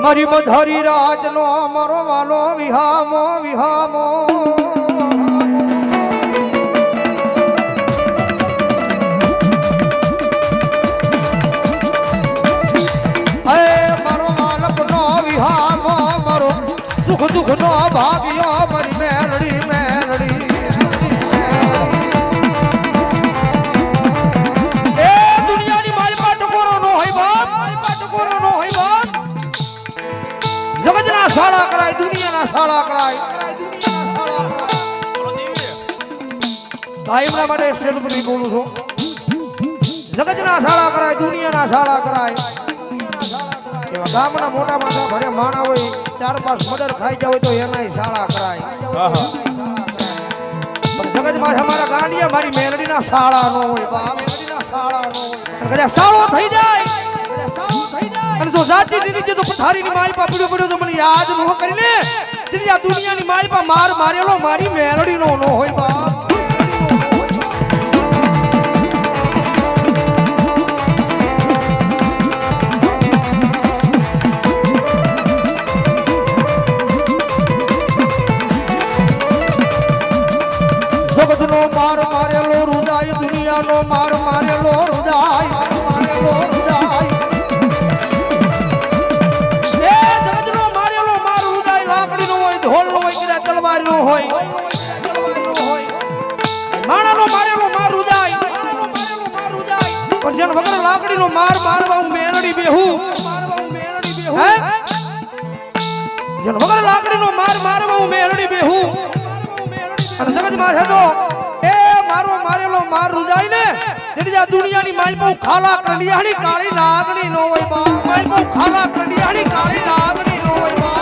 મારી મધારી રાજનો મારો વાલો વિહામો વિહામો મારો માલકનો વિહામો મારો સુખ દુઃખનો ભાગ્યો મારી મેલડી મેલડી શાળા કરાય દુનિયાના શાળા કરાય કાયમના માટે શેરપુરી બોલું છું જગતના શાળા કરાય દુનિયાના શાળા કરાય એવા ગામના મોટા માથા ભરે માણા હોય 4-5 મદર ખાઈ જાય તો એનાય શાળા કરાય પણ જગત માં અમારા ગાંડિયા મારી મેલડીના શાળા નો હોય બા મેલડીના શાળા નો હોય કદાચ શાળો થઈ જાય અને જો જાતિ દીદી તો પથારીની માલ પા પડ્યો તો મને યાદ ન કરીને દીદી આ દુનિયાની માલ પા માર મારેલો મારી મેલડીનો નો હોય બા જગતનો માર મારેલો રુદાય દુનિયાનો માર મારેલો રુદાય મારેલો રુદાય માણાનો મારેલો માર રુદાય પણ જન વગર લાકડીનો માર મારવા હું મેલડી બેહું હે જન વગર લાકડીનો માર મારવા હું મેલડી બેહું અને જગત માં છે તો એ મારો મારેલો માર રુદાય ને જેની આ દુનિયાની માલ પર ખાલા કંડિયાની કાળી નાગણી નો હોય બા માલ પર ખાલા કંડિયાની કાળી નાગણી નો હોય બા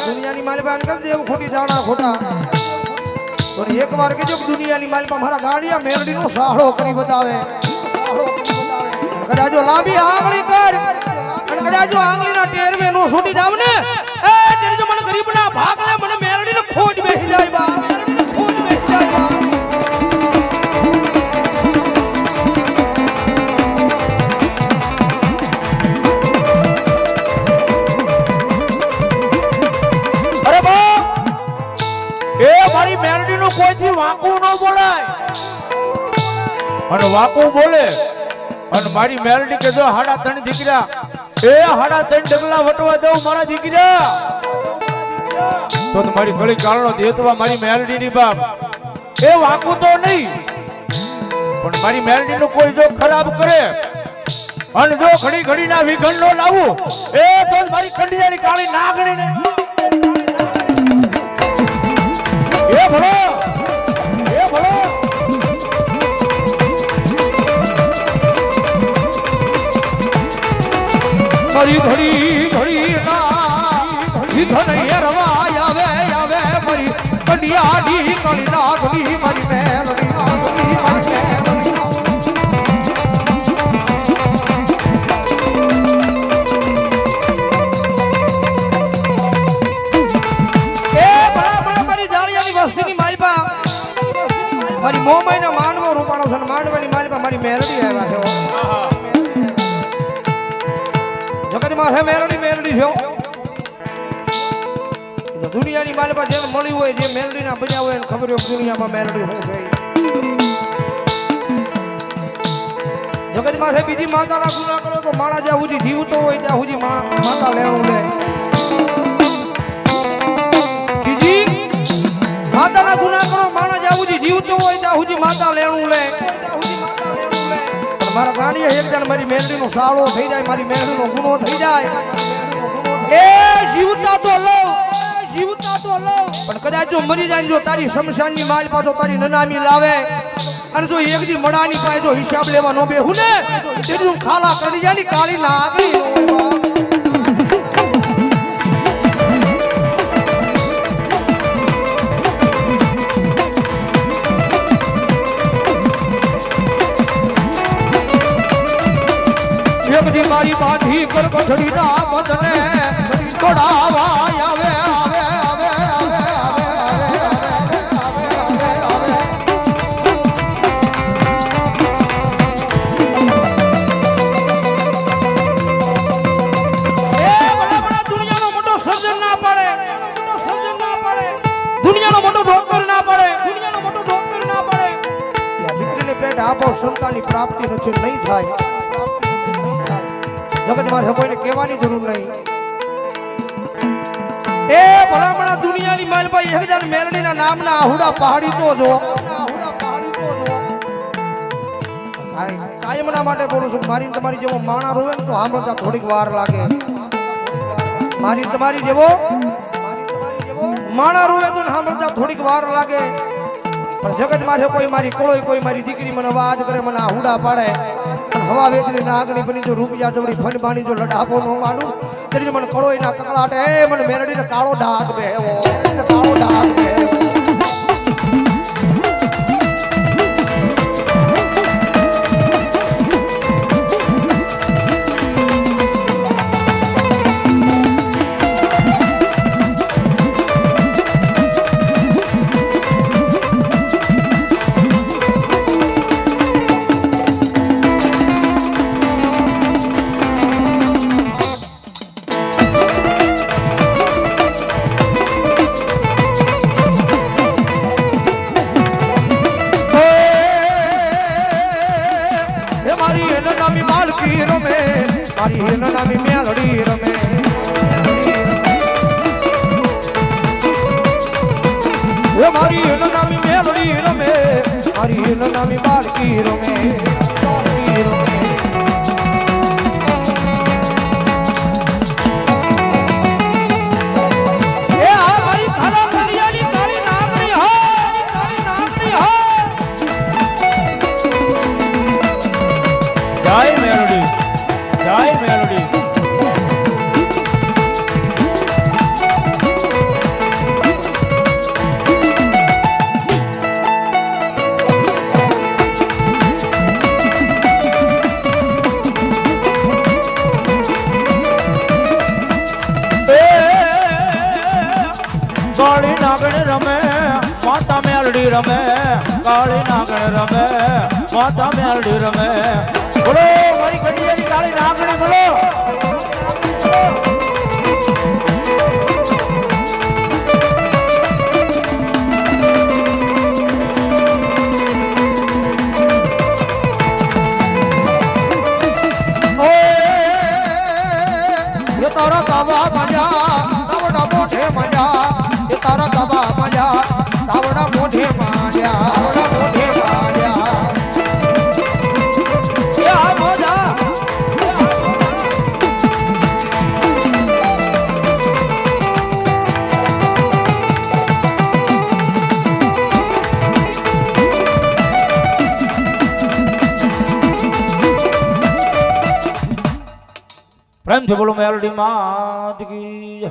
દુનિયાની માલ પર અંકલ દેવ ખોટી જાણા ખોટા તો એક વાર કીધું કે દુનિયાની માલ પર મારા ગાડિયા મેલડીનો સાહળો કરી બતાવે કદાચ જો લાંબી આંગળી કર અને કદાચ જો આંગળીના ટેરવે નો છૂટી જાવ ને એ તેરી જો મને ગરીબના ભાગ લે મને મેલડીનો ખોટ બેસી જાય બા મેલડીનો ખોટ બેસી જાય બા મારી મેલડી નું કોઈથી વાંકું ન બોલાય અને વાંકું બોલે અને મારી મેલડી કે જો 3.5 દીકરા એ 3.5 ડગલા વટવા દઉં મારા દીકરા તો તમારી ગળી કાળનો દેતવા મારી મેલડી ની બાપ એ વાંકું તો નહીં પણ મારી મેલડી નું કોઈ જો ખરાબ કરે અને જો ઘડી ઘડી ના વિઘન નો લાવું એ તો મારી કંડિયાની કાળી નાગણી ને એ ભલો મારી ઘડી ઘડી ના રવાય આવે આવે મારી કંડિયાની કાળી નાગણી મારી મેલડી મારી મોમાઈ ના માંડવો રૂપાણો છે માંડવાની માલી પર મારી મેલડી આવ્યા છે જગત માં છે મેલડી મેલડી છે દુનિયાની માલી પર જેમ મળી હોય જે મેલડી ના બન્યા હોય એને ખબર હોય દુનિયામાં મેલડી શું છે જગત માં છે બીજી માતાના ગુના કરો તો માણા જ્યાં સુધી જીવતો હોય ત્યાં સુધી માતા લેવું લે બીજી માતાના ગુના કરો માણા જ્યાં સુધી જીવતો હોય ત્યાં સુધી માતા લેણું લે મારા ગાડીએ એક જણ મારી મેલડીનો સાળો થઈ જાય મારી મેલડીનો ગુનો થઈ જાય એ જીવતા તો લો પણ કદાચ જો મરી જાય જો તારી શમશાનની માલ પાછો તારી નનામી લાવે અને જો એક દી મડાની પાસે જો હિસાબ લેવા નો બેહું ને તેથી હું ખાલા કરી જાની કાળી નાગણી નો હોય બાપ. એક દી મારી બાંધી કર કોઠડી ના બંધને તોડાવા આવે આવે આવે આવે દુનિયાનો મોટો સર્જન ના પડે દુનિયાનો મોટો ડોક્ટર ના પડે ત્યાં દીકરીને પેટ આપો સંતાનની પ્રાપ્તિ નથી નહીં થાય જગત મારે કોઈને કહેવાની જરૂર નહીં. એ ભલામણા દુનિયાની માલભાઈ 1000 મેલડીના નામના આહુડા પહાડી તો જો કાયમના માટે બોલું છું. મારી ને તમારી જેવો માણા રોવે ને તો સાંભળતા થોડીક વાર લાગે. મારી ને તમારી જેવો માણા રોવે તો સાંભળતા થોડીક વાર લાગે. પણ જગત મારે કોઈ મારી કોળોય કોઈ મારી દીકરી મને અવાજ કરે મને આહુડા પાડે હવા વેચની નાગણી બની જો રૂપિયા જવડી ફંડ બાણી જો લડાપો નો માનું તેરી મને કળોય ના કકળાટ એ મને મેરડીને કાળો ડાઘ બેહવો કાળો ડાઘ બેહવો. મારી હેન નામી મેલડી રમે મારી હેન નામી મેલડી રમે મારી હેન નામી બાળકી રમે કાળી નાગણ રમે માતા મેલડી રમે કાળી નાગણ રમે માતા મેલડી રમે બોલો મારી કડિયાની કાળી નાગણી બોલો. તારા કાવા મજા તાવડા મોઢે મજા તારા કાવા મજા તાવડા મોઢે માર્યા તાવડા મોઢે માર્યા આ મજા પ્રેમથી બોલો મેલડી માત કી